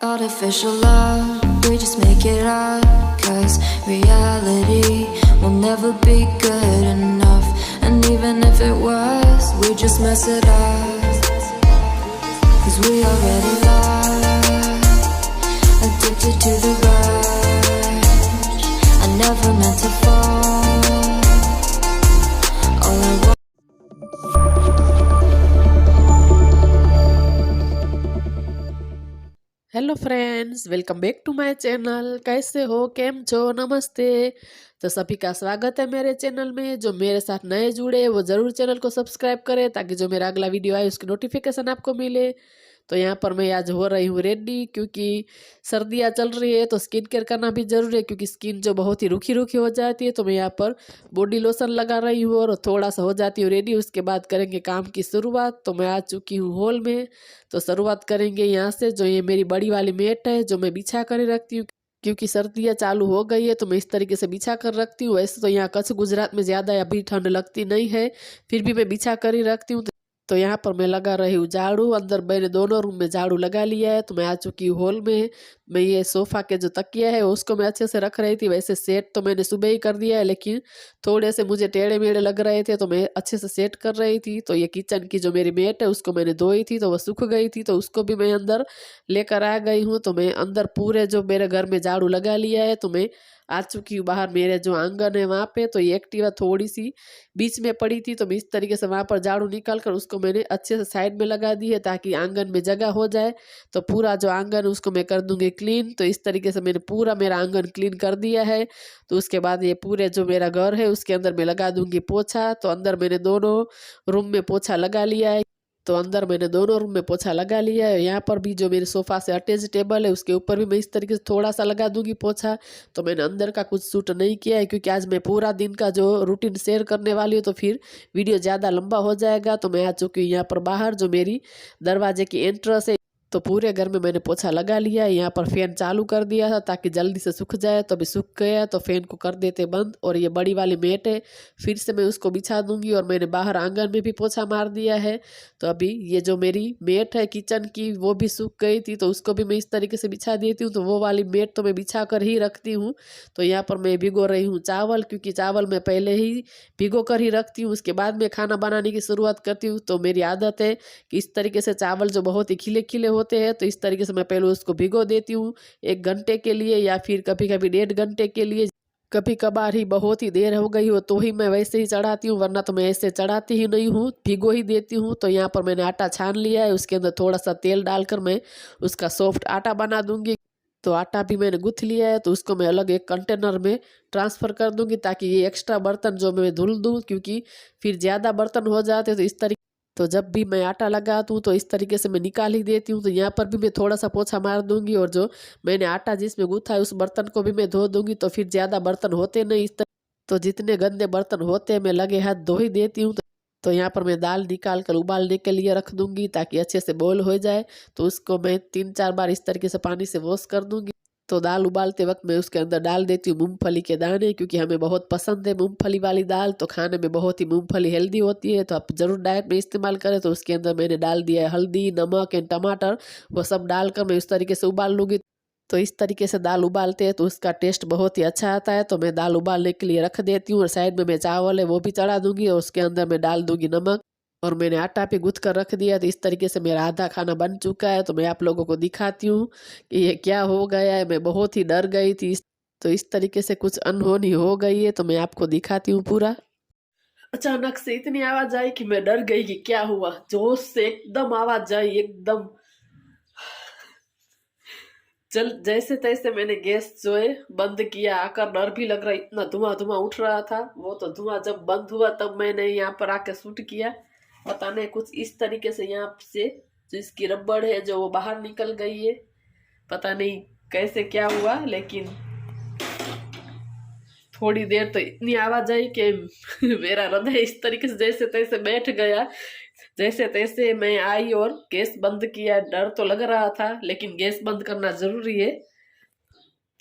Artificial love, we just make it up. Cause reality will never be good enough. And even if it was, we just mess it up. Cause we already lost, addicted to the rush. I never meant to fall. All I want. Hello friends, welcome back to my channel. कैसे हो, केम छो, नमस्ते। तो सभी का स्वागत है मेरे चैनल में। जो मेरे साथ नए जुड़े वो ज़रूर चैनल को सब्सक्राइब करें ताकि जो मेरा अगला वीडियो आए उसकी नोटिफिकेशन आपको मिले। तो यहाँ पर मैं आज हो रही हूँ रेडी, क्योंकि सर्दियाँ चल रही है तो स्किन केयर करना भी ज़रूरी है, क्योंकि स्किन जो बहुत ही रूखी रूखी हो जाती है। तो मैं यहाँ पर बॉडी लोशन लगा रही हूँ और थोड़ा सा हो जाती हूँ रेडी। उसके बाद करेंगे काम की शुरुआत। तो मैं आ चुकी हूँ हॉल में। तो शुरुआत करेंगे यहाँ से। जो ये मेरी बड़ी वाली मेट है जो मैं बिछा कर रखती हूँ, क्योंकि सर्दियाँ चालू हो गई है तो मैं इस तरीके से बिछा कर रखती हूँ। वैसे तो यहाँ कच्छ गुजरात में ज़्यादा अभी ठंड लगती नहीं है, फिर भी मैं बिछा कर ही रखती हूँ। तो यहाँ पर मैं लगा रही हूँ झाड़ू। अंदर मैंने दोनों रूम में झाड़ू लगा लिया है। तो मैं आ चुकी हूँ हॉल में। मैं ये सोफ़ा के जो तकिया है उसको मैं अच्छे से रख रही थी। वैसे सेट तो मैंने सुबह ही कर दिया है, लेकिन थोड़े से मुझे टेढ़े मेढ़े लग रहे थे तो मैं अच्छे से सेट कर रही थी। तो ये किचन की जो मेरी मेट है उसको मैंने धोई थी तो वह सूख गई थी, तो उसको भी मैं अंदर लेकर आ गई हूँ। तो मैं अंदर पूरे जो मेरे घर में झाड़ू लगा लिया है। तो मैं आ चुकी हूँ बाहर मेरे जो आंगन है वहाँ पे। तो ये एक्टिवा थोड़ी सी बीच में पड़ी थी तो मैं इस तरीके से वहाँ पर झाड़ू निकाल कर उसको मैंने अच्छे से साइड में लगा दी है ताकि आंगन में जगह हो जाए। तो पूरा जो आंगन है उसको मैं कर दूंगी क्लीन। तो इस तरीके से मैंने पूरा मेरा आंगन क्लीन कर दिया है। तो उसके बाद ये पूरे जो मेरा घर है उसके अंदर मैं लगा दूंगी पोछा। तो अंदर मैंने दोनों रूम में पोछा लगा लिया है। तो अंदर मैंने दोनों रूम में पोछा लगा लिया है। यहाँ पर भी जो मेरे सोफ़ा से अटैच टेबल है उसके ऊपर भी मैं इस तरीके से थोड़ा सा लगा दूंगी पोछा। तो मैंने अंदर का कुछ शूट नहीं किया है, क्योंकि आज मैं पूरा दिन का जो रूटीन शेयर करने वाली हूँ तो फिर वीडियो ज़्यादा लंबा हो जाएगा। तो मैं आ चुकी हूँ यहाँ पर बाहर जो मेरी दरवाजे की एंट्रेंस है। तो पूरे घर में मैंने पोछा लगा लिया है। यहाँ पर फैन चालू कर दिया था ताकि जल्दी से सूख जाए। तो अभी सूख गया तो फैन को कर देते बंद। और ये बड़ी वाली मेट है, फिर से मैं उसको बिछा दूंगी। और मैंने बाहर आंगन में भी पोछा मार दिया है। तो अभी ये जो मेरी मेट है किचन की वो भी सूख गई थी तो उसको भी मैं इस तरीके से बिछा देती हूँ। तो वो वाली मेट तो मैं बिछा कर ही रखती हूँ। तो यहाँ पर मैं भिगो रही हूँ चावल, क्योंकि चावल मैं पहले ही भिगो कर ही रखती हूँ, उसके बाद मैं खाना बनाने की शुरुआत करती हूँ। तो मेरी आदत है कि इस तरीके से चावल जो बहुत ही खिले खिले होते हैं तो इस तरीके से मैं पहले उसको भिगो देती हूँ 1 घंटे के लिए, या फिर कभी कभी 1.5 घंटे के लिए। कभी कभार ही बहुत ही देर हो गई हो तो ही मैं वैसे ही चढ़ाती हूँ, वरना तो मैं ऐसे चढ़ाती ही नहीं हूँ, भिगो ही देती हूँ। तो यहाँ पर मैंने आटा छान लिया है, उसके अंदर थोड़ा सा तेल डालकर मैं उसका सॉफ्ट आटा बना दूंगी। तो आटा भी मैंने गूँथ लिया है तो उसको मैं अलग एक कंटेनर में ट्रांसफ़र कर दूंगी, ताकि ये एक्स्ट्रा बर्तन जो मैं धुल दूँ, क्योंकि फिर ज़्यादा बर्तन हो जाते तो इस तरीके। तो जब भी मैं आटा लगाती हूँ तो इस तरीके से मैं निकाल ही देती हूँ। तो यहाँ पर भी मैं थोड़ा सा पोछा मार दूंगी, और जो मैंने आटा जिसमें गूँथा है उस बर्तन को भी मैं धो दूंगी। तो फिर ज़्यादा बर्तन होते नहीं इस तरह। तो जितने गंदे बर्तन होते हैं मैं लगे हाथ धो ही देती हूँ। तो यहाँ पर मैं दाल निकाल कर उबालने के लिए रख दूंगी ताकि अच्छे से बॉयल हो जाए। तो उसको मैं 3-4 बार इस तरीके से पानी से वॉश कर दूंगी। तो दाल उबालते वक्त मैं उसके अंदर डाल देती हूँ मूंगफली के दाने, क्योंकि हमें बहुत पसंद है मूंगफली वाली दाल। तो खाने में बहुत ही मूंगफली हेल्दी होती है, तो आप ज़रूर डाइट में इस्तेमाल करें। तो उसके अंदर मैंने डाल दिया है हल्दी, नमक एंड टमाटर, वो सब डालकर मैं उस तरीके से उबाल लूँगी। तो इस तरीके से दाल उबालते हैं तो उसका टेस्ट बहुत ही अच्छा आता है। तो मैं दाल उबालने के लिए रख देती हूँ, और साइड में मैं चावल है वो भी चढ़ा दूंगी, और उसके अंदर मैं डाल दूंगी नमक। और मैंने आटा भी गूँथ कर रख दिया। तो इस तरीके से मेरा आधा खाना बन चुका है। तो मैं आप लोगों को दिखाती हूँ कि ये क्या हो गया है। मैं बहुत ही डर गई थी। तो इस तरीके से कुछ अनहोनी हो गई है, तो मैं आपको दिखाती हूँ पूरा। अचानक से इतनी आवाज आई कि मैं डर गई कि क्या हुआ। जोश से एकदम आवाज आई, एकदम चल जैसे तैसे मैंने गैस जो है बंद किया। आकर डर भी लग रहा, इतना धुआं धुआं उठ रहा था। वो तो धुआं जब बंद हुआ तब मैंने यहाँ पर आके शूट किया। पता नहीं कुछ इस तरीके से यहाँ से जो इसकी रबड़ है जो वो बाहर निकल गई है। पता नहीं कैसे क्या हुआ, लेकिन थोड़ी देर तो इतनी आवाज आई कि मेरा हृदय इस तरीके से जैसे तैसे बैठ गया। जैसे तैसे मैं आई और गैस बंद किया। डर तो लग रहा था, लेकिन गैस बंद करना जरूरी है।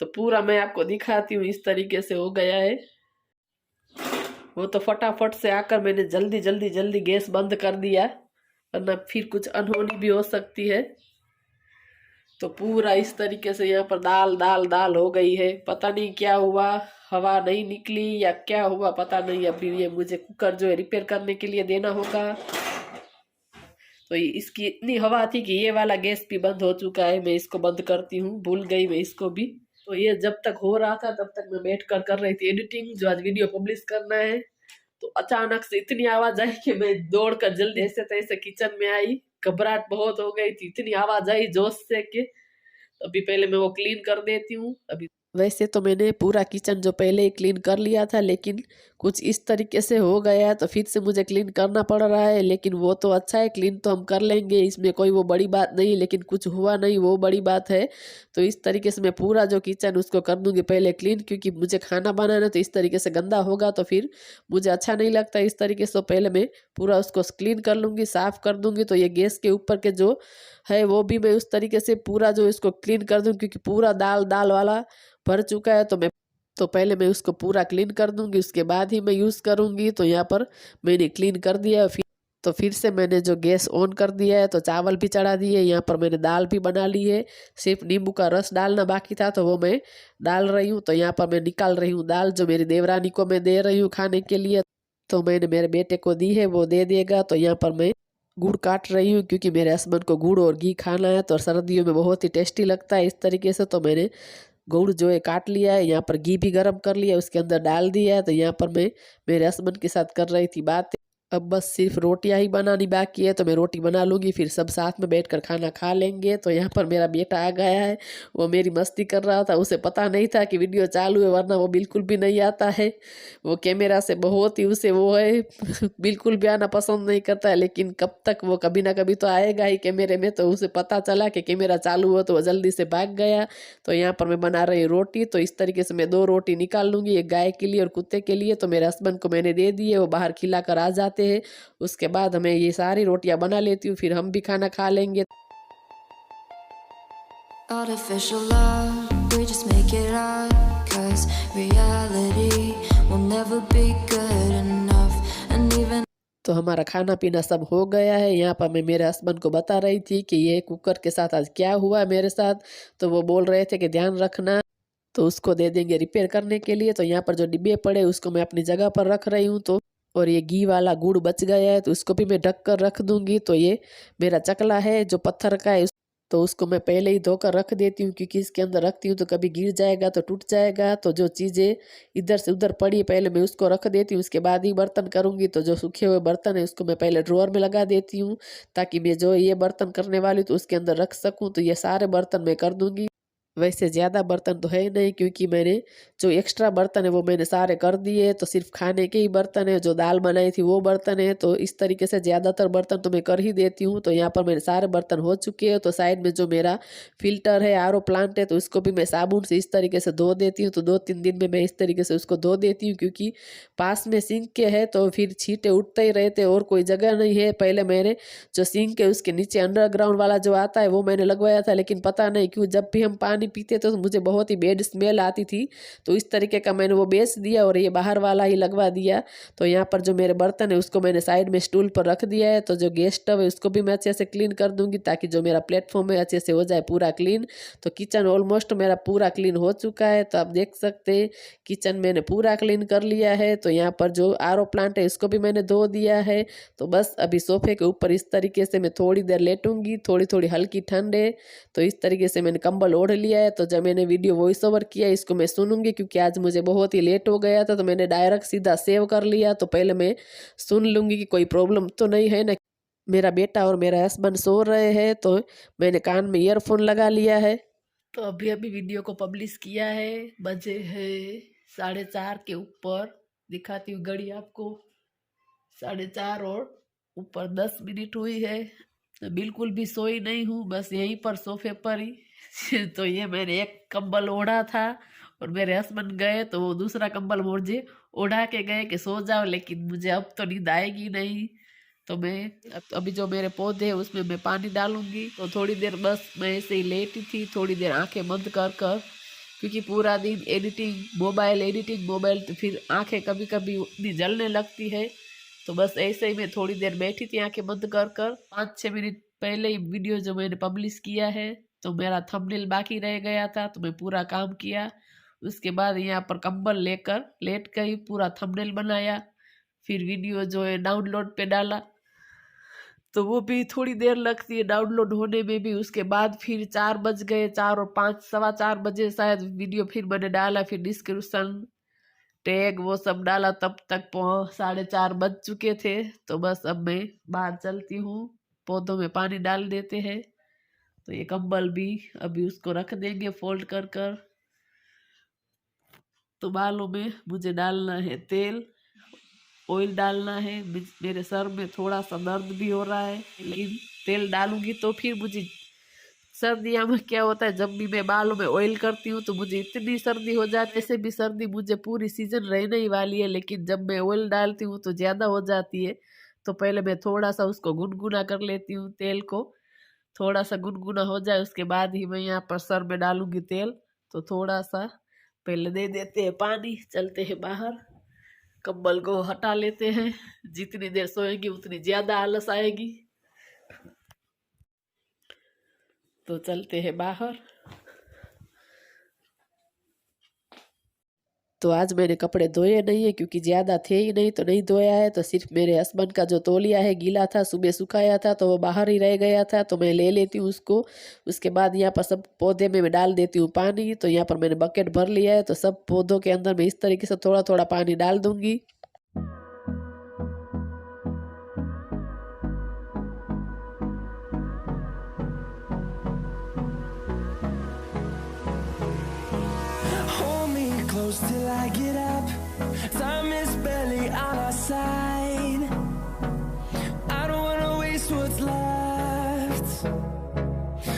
तो पूरा मैं आपको दिखाती हूँ, इस तरीके से हो गया है। वो तो फटाफट से आकर मैंने जल्दी जल्दी जल्दी गैस बंद कर दिया, वरना फिर कुछ अनहोनी भी हो सकती है। तो पूरा इस तरीके से यहाँ पर दाल दाल दाल हो गई है। पता नहीं क्या हुआ, हवा नहीं निकली या क्या हुआ पता नहीं। अभी ये मुझे कुकर जो है रिपेयर करने के लिए देना होगा। तो इसकी इतनी हवा थी कि ये वाला गैस भी बंद हो चुका है। मैं इसको बंद करती हूँ, भूल गई मैं इसको भी। तो ये जब तक हो रहा था तब तक मैं बैठ कर रही थी एडिटिंग, जो आज वीडियो पब्लिश करना है। तो अचानक से इतनी आवाज आई कि मैं दौड़कर जल्दी ऐसे तैसे किचन में आई। घबराहट बहुत हो गई थी, इतनी आवाज आई जोश से कि अभी पहले मैं वो क्लीन कर देती हूँ। अभी वैसे तो मैंने पूरा किचन जो पहले ही क्लीन कर लिया था, लेकिन कुछ इस तरीके से हो गया तो फिर से मुझे क्लीन करना पड़ रहा है। लेकिन वो तो अच्छा है, क्लीन तो हम कर लेंगे, इसमें कोई वो बड़ी बात नहीं। लेकिन कुछ हुआ नहीं, वो बड़ी बात है। तो इस तरीके से मैं पूरा जो किचन उसको कर दूंगी पहले क्लीन, क्योंकि मुझे खाना बनाना तो इस तरीके से गंदा होगा तो फिर मुझे अच्छा नहीं लगता इस तरीके से। तो पहले मैं पूरा उसको क्लीन कर लूँगी, साफ़ कर दूँगी। तो ये गैस के ऊपर के जो है वो भी मैं उस तरीके से पूरा जो इसको क्लीन कर दूँ, क्योंकि पूरा दाल दाल वाला भर चुका है। तो पहले मैं उसको पूरा क्लीन कर दूंगी, उसके बाद ही मैं यूज़ करूंगी। तो यहाँ पर मैंने क्लीन कर दिया। फिर से मैंने जो गैस ऑन कर दिया है, तो चावल भी चढ़ा दिए। यहाँ पर मैंने दाल भी बना ली है, सिर्फ नींबू का रस डालना बाकी था तो वो मैं डाल रही हूँ। तो यहाँ पर मैं निकाल रही हूँ दाल, जो मेरी देवरानी को मैं दे रही हूँ खाने के लिए। तो मैंने मेरे बेटे को दी है, वो दे देगा। तो यहाँ पर मैं गुड़ काट रही हूँ, क्योंकि मेरे हस्बैंड को गुड़ और घी खाना है। तो सर्दियों में बहुत ही टेस्टी लगता है इस तरीके से। तो मैंने गुड़ जो है काट लिया है, यहाँ पर घी भी गर्म कर लिया, उसके अंदर डाल दिया है। तो यहाँ पर मैं मेरे हस्बैंड के साथ कर रही थी बात। अब बस सिर्फ रोटियां ही बनानी बाकी है, तो मैं रोटी बना लूँगी, फिर सब साथ में बैठकर खाना खा लेंगे। तो यहाँ पर मेरा बेटा आ गया है, वो मेरी मस्ती कर रहा था। उसे पता नहीं था कि वीडियो चालू है, वरना वो बिल्कुल भी नहीं आता है। वो कैमरा से बहुत ही उसे वो है बिल्कुल भी आना पसंद नहीं करता है। लेकिन कब तक वो कभी ना कभी तो आएगा ही कैमरे में। तो उसे पता चला कि कैमरा चालू हो तो वो जल्दी से भाग गया। तो यहाँ पर मैं बना रही रोटी। तो इस तरीके से मैं 2 रोटी निकाल लूँगी, एक गाय के लिए और कुत्ते के लिए। तो मेरे हस्बैंड को मैंने दे दी है, वो बाहर खिला कर आ जाते हैं। उसके बाद मैं ये सारी रोटियां बना लेती हूँ, फिर हम भी खाना खा लेंगे। Artificial love, we just make it up, 'cause reality will never be good enough. And even तो हमारा खाना पीना सब हो गया है। यहाँ पर मैं मेरे हस्बैंड को बता रही थी कि ये कुकर के साथ आज क्या हुआ मेरे साथ। तो वो बोल रहे थे कि ध्यान रखना, तो उसको दे देंगे रिपेयर करने के लिए। तो यहाँ पर जो डिब्बे पड़े उसको मैं अपनी जगह पर रख रही हूँ। तो और ये घी वाला गुड़ बच गया है, तो उसको भी मैं ढक कर रख दूंगी। तो ये मेरा चकला है जो पत्थर का है, तो उसको मैं पहले ही धोकर रख देती हूँ, क्योंकि इसके अंदर रखती हूँ तो कभी गिर जाएगा तो टूट जाएगा। तो जो चीज़ें इधर से उधर पड़ी है पहले मैं उसको रख देती हूँ, उसके बाद ही बर्तन करूँगी। तो जो सूखे हुए बर्तन है उसको मैं पहले ड्रॉअर में लगा देती हूँ, ताकि मैं जो ये बर्तन करने वाली तो उसके अंदर रख सकूँ। तो ये सारे बर्तन मैं कर दूँगी। वैसे ज़्यादा बर्तन तो है नहीं, क्योंकि मैंने जो एक्स्ट्रा बर्तन है वो मैंने सारे कर दिए। तो सिर्फ खाने के ही बर्तन है, जो दाल बनाई थी वो बर्तन है। तो इस तरीके से ज़्यादातर बर्तन तो मैं कर ही देती हूँ। तो यहाँ पर मेरे सारे बर्तन हो चुके हैं। तो साइड में जो मेरा फिल्टर है, आरओ प्लांट है, तो उसको भी मैं साबुन से इस तरीके से धो देती हूँ। तो 2-3 दिन में मैं इस तरीके से उसको धो देती हूँ, क्योंकि पास में सिंक के है तो फिर छींटे उठते ही रहते और कोई जगह नहीं है। पहले मेरे जो सिंक है उसके नीचे अंडरग्राउंड वाला जो आता है वो मैंने लगवाया था, लेकिन पता नहीं क्यों जब भी हम पानी पीते तो मुझे बहुत ही बैड स्मेल आती थी। तो इस तरीके का मैंने वो बेच दिया और ये बाहर वाला ही लगवा दिया। तो यहाँ पर जो मेरे बर्तन है उसको मैंने साइड में स्टूल पर रख दिया है। तो जो गैस स्टव है उसको भी मैं अच्छे से क्लीन कर दूंगी, ताकि जो मेरा प्लेटफॉर्म है अच्छे से हो जाए पूरा क्लीन। तो किचन ऑलमोस्ट मेरा पूरा क्लीन हो चुका है। तो आप देख सकते हैं किचन मैंने पूरा क्लीन कर लिया है। तो यहाँ पर जो आरओ प्लांट है इसको भी मैंने धो दिया है। तो बस अभी सोफे के ऊपर इस तरीके से मैं थोड़ी देर लेटूंगी, थोड़ी थोड़ी हल्की ठंड है। तो इस तरीके से मैंने कंबल ओढ़ लिया है। तो जब मैंने वीडियो वॉइस ओवर किया इसको मैं सुनूंगी, क्योंकि आज मुझे बहुत ही लेट हो गया था। तो मैंने डायरेक्ट सीधा सेव कर लिया। तो पहले मैं सुन लूंगी कि कोई प्रॉब्लम तो नहीं है ना। मेरा बेटा और मेरा हस्बैंड सो रहे हैं, तो मैंने कान में ईयरफोन लगा लिया है। तो अभी अभी वीडियो को पब्लिश किया है, बजे है 4:30 के ऊपर। दिखाती हूँ घड़ी आपको, 4:30 और ऊपर 10 मिनट हुई है। तो बिल्कुल भी सोई नहीं हूँ, बस यहीं पर सोफे पर ही तो ये मैंने एक कंबल ओढ़ा था और मेरे हस्बैंड गए तो वो दूसरा कंबल मुझे ओढ़ा के गए कि सो जाओ, लेकिन मुझे अब तो नींद आएगी नहीं। तो मैं अभी जो मेरे पौधे हैं उसमें मैं पानी डालूंगी। तो थोड़ी देर बस मैं ऐसे ही लेटी थी, थोड़ी देर आंखें बंद कर कर, क्योंकि पूरा दिन एडिटिंग मोबाइल, तो फिर आंखें कभी कभी उतनी जलने लगती है। तो बस ऐसे ही मैं थोड़ी देर बैठी थी आंखें बंद कर कर। 5-6 मिनट पहले ही वीडियो जो मैंने पब्लिश किया है। तो मेरा थंबनेल बाकी रह गया था, तो मैं पूरा काम किया। उसके बाद यहाँ पर कंबल लेकर लेट गई, पूरा थंबनेल बनाया, फिर वीडियो जो है डाउनलोड पे डाला। तो वो भी थोड़ी देर लगती है डाउनलोड होने में भी। उसके बाद फिर 4 बज गए, 4 और 5 4:15 बजे शायद वीडियो फिर मैंने डाला, फिर डिस्क्रिप्शन टैग वो सब डाला, तब तक 4:30 बज चुके थे। तो बस अब मैं बाहर चलती हूँ, पौधों में पानी डाल देते हैं। तो ये कंबल भी अभी उसको रख देंगे फोल्ड कर कर। तो बालों में मुझे डालना है तेल, ऑयल डालना है। मेरे सर में थोड़ा सा दर्द भी हो रहा है, लेकिन तेल डालूंगी तो फिर मुझे सर्दियों में क्या होता है, जब भी मैं बालों में ऑयल करती हूँ तो मुझे इतनी सर्दी हो जाती है। ऐसे भी सर्दी मुझे पूरी सीजन रहने ही वाली है, लेकिन जब मैं ऑयल डालती हूँ तो ज़्यादा हो जाती है। तो पहले मैं थोड़ा सा उसको गुनगुना कर लेती हूँ, तेल को थोड़ा सा गुनगुना हो जाए उसके बाद ही मैं यहाँ पर सर में डालूंगी तेल। तो थोड़ा सा पहले दे देते हैं पानी, चलते हैं बाहर, कंबल को हटा लेते हैं। जितनी देर सोएंगी उतनी ज्यादा आलस आएगी। तो चलते हैं बाहर। तो आज मैंने कपड़े धोए नहीं है क्योंकि ज़्यादा थे ही नहीं, तो नहीं धोया है। तो सिर्फ मेरे हस्बैंड का जो तौलिया है गीला था, सुबह सुखाया था तो वो बाहर ही रह गया था, तो मैं ले लेती हूँ उसको। उसके बाद यहाँ पर सब पौधे में मैं डाल देती हूँ पानी। तो यहाँ पर मैंने बकेट भर लिया है, तो सब पौधों के अंदर मैं इस तरीके से थोड़ा थोड़ा पानी डाल दूंगी। Close till I get up. Time is barely on our side. I don't wanna waste what's left.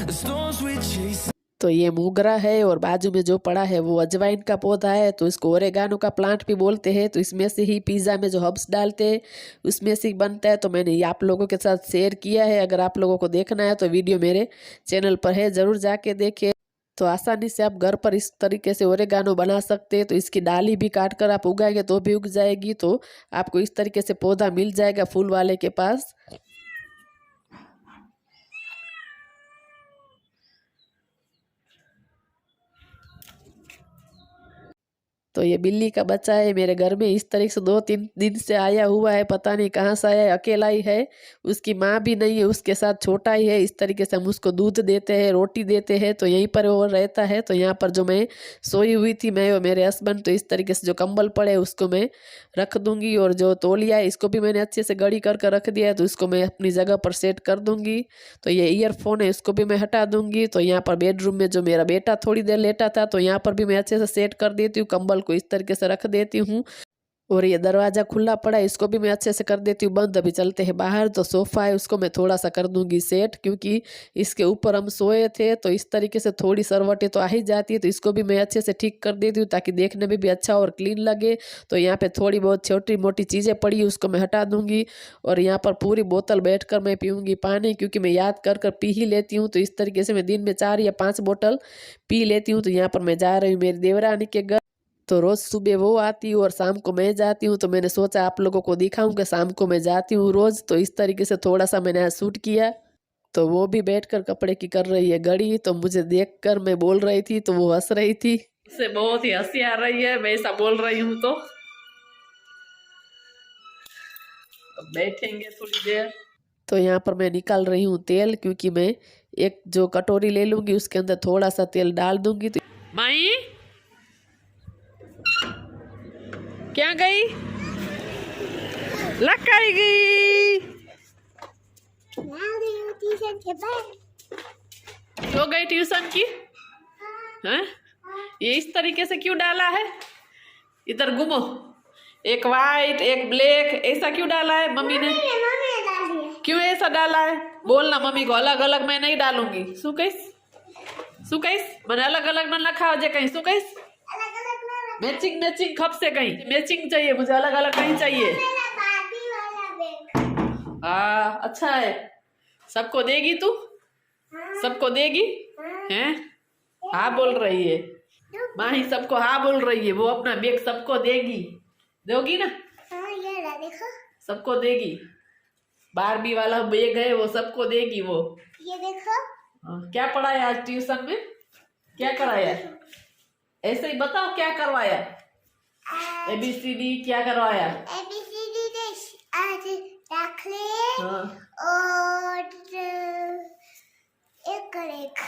The storms we chase. तो ये मोगरा है और बाजू में जो पड़ा है वो अजवाइन का पौधा है, तो इसको ओरेगानो का प्लांट भी बोलते हैं। तो इसमें से ही पिज़्ज़ा में जो हर्ब्स डालते हैं उसमें से ही बनता है। तो मैंने ये आप लोगों के साथ शेयर किया है। अगर आप लोगों को देखना है तो वीडियो मेरे चैनल पर है, ज़रूर जाके देखें। तो आसानी से आप घर पर इस तरीके से ओरेगानो बना सकते हैं। तो इसकी डाली भी काट कर आप उगाएंगे तो भी उग जाएगी। तो आपको इस तरीके से पौधा मिल जाएगा फूल वाले के पास। तो ये बिल्ली का बच्चा है मेरे घर में, इस तरीके से 2-3 दिन से आया हुआ है, पता नहीं कहाँ से आया है, अकेला ही है, उसकी माँ भी नहीं है, उसके साथ छोटा ही है। इस तरीके से हम उसको दूध देते हैं, रोटी देते हैं, तो यहीं पर वो रहता है। तो यहाँ पर जो मैं सोई हुई थी, मैं और मेरे हस्बैंड, तो इस तरीके से जो कंबल पड़े उसको मैं रख दूंगी। और जो तौलिया है इसको भी मैंने अच्छे से गड़ी कर रख दिया है, तो इसको मैं अपनी जगह पर सेट कर दूंगी। तो ये ईयरफोन है इसको भी मैं हटा दूंगी। तो यहाँ पर बेडरूम में जो मेरा बेटा थोड़ी देर लेटा था, तो यहाँ पर भी मैं अच्छे से सेट कर देती हूँ, कंबल को इस तरीके से रख देती हूँ। और ये दरवाज़ा खुला पड़ा है, इसको भी मैं अच्छे से कर देती हूँ बंद। अभी चलते हैं बाहर। तो सोफ़ा है उसको मैं थोड़ा सा कर दूंगी सेट, क्योंकि इसके ऊपर हम सोए थे, तो इस तरीके से थोड़ी सरवटें तो आ ही जाती है। तो इसको भी मैं अच्छे से ठीक कर देती हूँ ताकि देखने में भी अच्छा और क्लीन लगे। तो यहाँ पे थोड़ी बहुत छोटी मोटी चीज़ें पड़ी उसको मैं हटा दूंगी। और यहाँ पर पूरी बोतल बैठ कर मैं पीऊँगी पानी, क्योंकि मैं याद कर कर पी ही लेती हूँ। तो इस तरीके से मैं दिन में 4 या 5 बोतल पी लेती हूँ। तो यहाँ पर मैं जा रही हूँ मेरी देवरानी के घर। तो रोज़ सुबह वो आती हूँ और शाम को मैं जाती हूँ। तो मैंने सोचा आप लोगों को दिखाऊं कि शाम को मैं जाती हूँ रोज़। तो इस तरीके से थोड़ा सा मैंने आज शूट किया। तो वो भी बैठकर कपड़े की कर रही है गड़ी। तो मुझे देखकर मैं बोल रही थी तो वो हंस रही थी, इससे बहुत ही हंसी आ रही है, मैं ऐसा बोल रही हूँ। तो बैठेंगे थोड़ी देर। तो यहाँ पर मैं निकाल रही हूँ तेल, क्योंकि मैं एक जो कटोरी ले लूँगी उसके अंदर थोड़ा सा तेल डाल दूँगी। तो माई क्या गई, लकाई गई, हो गई ट्यूशन की। हैं? ये इस तरीके से क्यों डाला है? इधर घूमो, एक वाइट एक ब्लैक, ऐसा क्यों डाला है मम्मी ने? क्यों ऐसा डाला है? बोलना मम्मी को, अलग अलग मैं नहीं डालूंगी। सुकैस मैंने अलग अलग न रखा हो कहीं। सुकैस मैचिंग मैचिंग खप से कहीं मैचिंग चाहिए मुझे, अलग अलग नहीं चाहिए। अच्छा है, सबको देगी तू? सबको देगी हैं? हाँ बोल रही है माही, सबको हाँ बोल रही है। वो अपना बैग सबको देगी, दोगी ना? देखो सबको देगी। बारबी वाला बैग है वो सबको देगी। वो ये देखो क्या पढ़ाया आज ट्यूशन में? क्या कराया? ऐसे ही बताओ क्या करवाया? ABCD क्या करवाया? आज दाखले हाँ। और एक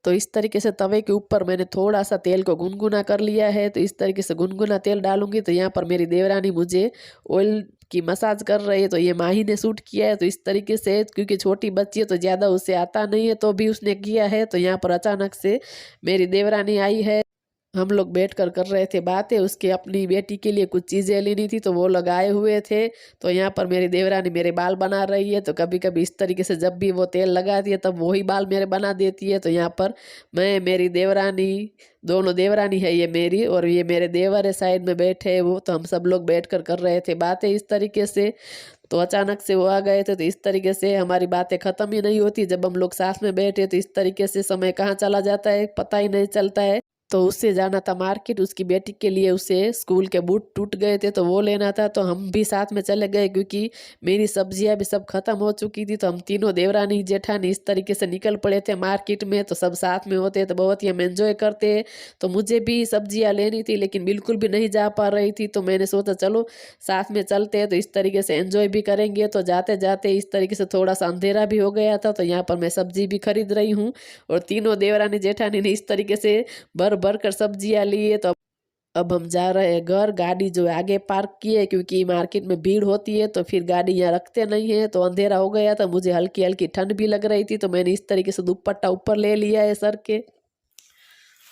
तो इस तरीके से तवे के ऊपर मैंने थोड़ा सा तेल को गुनगुना कर लिया है। तो इस तरीके से गुनगुना तेल डालूंगी। तो यहाँ पर मेरी देवरानी मुझे ऑयल की मसाज कर रही है। तो ये माही ने शूट किया है। तो इस तरीके से, क्योंकि छोटी बच्ची है तो ज़्यादा उसे आता नहीं है, तो भी उसने किया है। तो यहाँ पर अचानक से मेरी देवरानी आई है। हम लोग बैठ कर रहे थे बातें। उसके अपनी बेटी के लिए कुछ चीज़ें लेनी थी तो वो लगाए हुए थे। तो यहाँ पर मेरी देवरानी मेरे बाल बना रही है। तो कभी कभी इस तरीके से जब भी वो तेल लगाती है तब वही बाल मेरे बना देती है। तो यहाँ पर मैं, मेरी देवरानी, दोनों देवरानी है ये मेरी, और ये मेरे देवर है साइड में बैठे है वो। तो हम सब लोग बैठ कर रहे थे बातें इस तरीके से। तो अचानक से वो आ गए थे। तो इस तरीके से हमारी बातें ख़त्म ही नहीं होती। जब हम लोग साथ में बैठे तो इस तरीके से समय कहाँ चला जाता है पता ही नहीं चलता है। तो उससे जाना था मार्केट, उसकी बेटी के लिए उसे स्कूल के बूट टूट गए थे तो वो लेना था। तो हम भी साथ में चले गए, क्योंकि मेरी सब्जियां भी सब खत्म हो चुकी थी। तो हम तीनों देवरानी जेठानी इस तरीके से निकल पड़े थे मार्केट में। तो सब साथ में होते तो बहुत ही हम एंजॉय करते। तो मुझे भी सब्जियां लेनी थी लेकिन बिल्कुल भी नहीं जा पा रही थी। तो मैंने सोचा चलो साथ में चलते हैं, तो इस तरीके से एंजॉय भी करेंगे। तो जाते जाते इस तरीके से थोड़ा सा अंधेरा भी हो गया था। तो यहाँ पर मैं सब्जी भी खरीद रही हूँ और तीनों देवरानी जेठानी ने इस तरीके से भर कर सब्जियां ली है। तो अब हम जा रहे हैं घर। गाड़ी जो आगे पार्क की है, क्योंकि मार्केट में भीड़ होती है तो फिर गाड़ी यहाँ रखते नहीं है। तो अंधेरा हो गया था, मुझे हल्की हल्की ठंड भी लग रही थी। तो मैंने इस तरीके से दुपट्टा ऊपर ले लिया है सर के।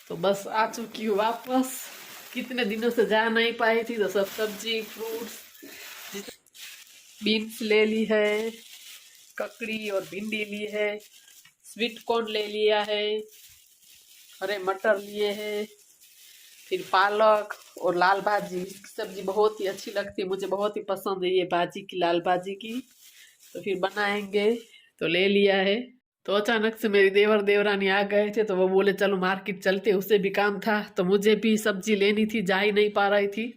तो बस आ चुकी हूँ वापस। कितने दिनों से जा नहीं पाई थी। तो सब सब्जी फ्रूट्स, बीन्स ले ली है, ककड़ी और भिंडी ली है, स्वीट कॉर्न ले लिया है, हरे मटर लिए हैं, फिर पालक और लाल भाजी। सब्जी बहुत ही अच्छी लगती है, मुझे बहुत ही पसंद है ये भाजी की, लाल भाजी की। तो फिर बनाएंगे तो ले लिया है। तो अचानक से मेरी देवर देवरानी आ गए थे। तो वो बोले चलो मार्केट चलते, उसे भी काम था। तो मुझे भी सब्जी लेनी थी, जा ही नहीं पा रही थी।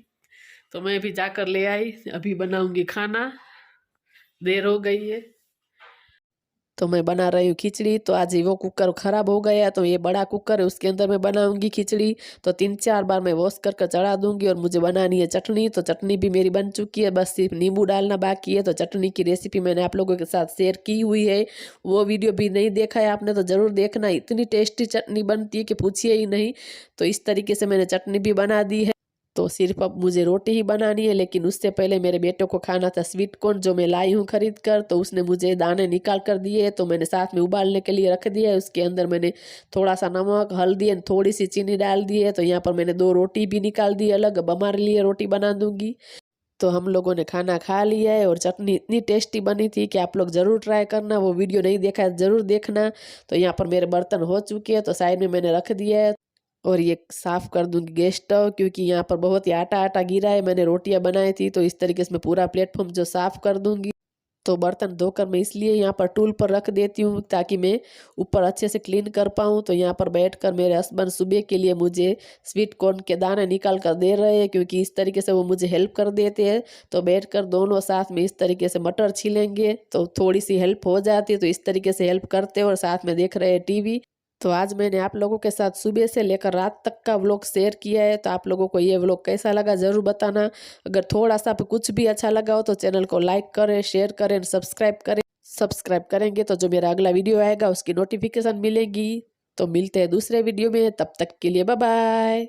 तो मैं भी जाकर ले आई। अभी बनाऊंगी खाना, देर हो गई है। तो मैं बना रही हूँ खिचड़ी। तो आज वो कुकर ख़राब हो गया, तो ये बड़ा कुकर है उसके अंदर मैं बनाऊंगी खिचड़ी। तो 3-4 बार मैं वॉश कर चढ़ा दूंगी। और मुझे बनानी है चटनी। तो चटनी भी मेरी बन चुकी है, बस सिर्फ नींबू डालना बाकी है। तो चटनी की रेसिपी मैंने आप लोगों के साथ शेयर की हुई है, वो वीडियो भी नहीं देखा है आपने तो ज़रूर देखना। इतनी टेस्टी चटनी बनती है कि पूछिए ही नहीं। तो इस तरीके से मैंने चटनी भी बना दी है। तो सिर्फ अब मुझे रोटी ही बनानी है, लेकिन उससे पहले मेरे बेटे को खाना था स्वीट कॉर्न जो मैं लाई हूँ खरीद कर। तो उसने मुझे दाने निकाल कर दिए, तो मैंने साथ में उबालने के लिए रख दिया है। उसके अंदर मैंने थोड़ा सा नमक, हल्दी और थोड़ी सी चीनी डाल दी है। तो यहाँ पर मैंने 2 रोटी भी निकाल दी अलग, अब हमारे लिए रोटी बना दूंगी। तो हम लोगों ने खाना खा लिया है और चटनी इतनी टेस्टी बनी थी कि आप लोग ज़रूर ट्राई करना। वो वीडियो नहीं देखा है ज़रूर देखना। तो यहाँ पर मेरे बर्तन हो चुके हैं, तो साइड में मैंने रख दिया है। और ये साफ़ कर दूंगी गैस स्टव, क्योंकि यहाँ पर बहुत ही आटा आटा गिरा है। मैंने रोटियां बनाई थी, तो इस तरीके से मैं पूरा प्लेटफॉर्म जो साफ़ कर दूंगी। तो बर्तन धोकर मैं इसलिए यहाँ पर टूल पर रख देती हूँ ताकि मैं ऊपर अच्छे से क्लीन कर पाऊँ। तो यहाँ पर बैठकर मेरे हस्बैंड सुबह के लिए मुझे स्वीट कॉर्न के दाने निकाल कर दे रहे हैं, क्योंकि इस तरीके से वो मुझे हेल्प कर देते हैं। तो बैठकर दोनों साथ में इस तरीके से मटर छीलेंगे तो थोड़ी सी हेल्प हो जाती है। तो इस तरीके से हेल्प करते और साथ में देख रहे हैं टीवी। तो आज मैंने आप लोगों के साथ सुबह से लेकर रात तक का व्लॉग शेयर किया है। तो आप लोगों को ये व्लॉग कैसा लगा ज़रूर बताना। अगर थोड़ा सा कुछ भी अच्छा लगा हो तो चैनल को लाइक करें, शेयर करें, सब्सक्राइब करें। सब्सक्राइब करेंगे तो जो मेरा अगला वीडियो आएगा उसकी नोटिफिकेशन मिलेगी। तो मिलते हैं दूसरे वीडियो में, तब तक के लिए बाय बाय।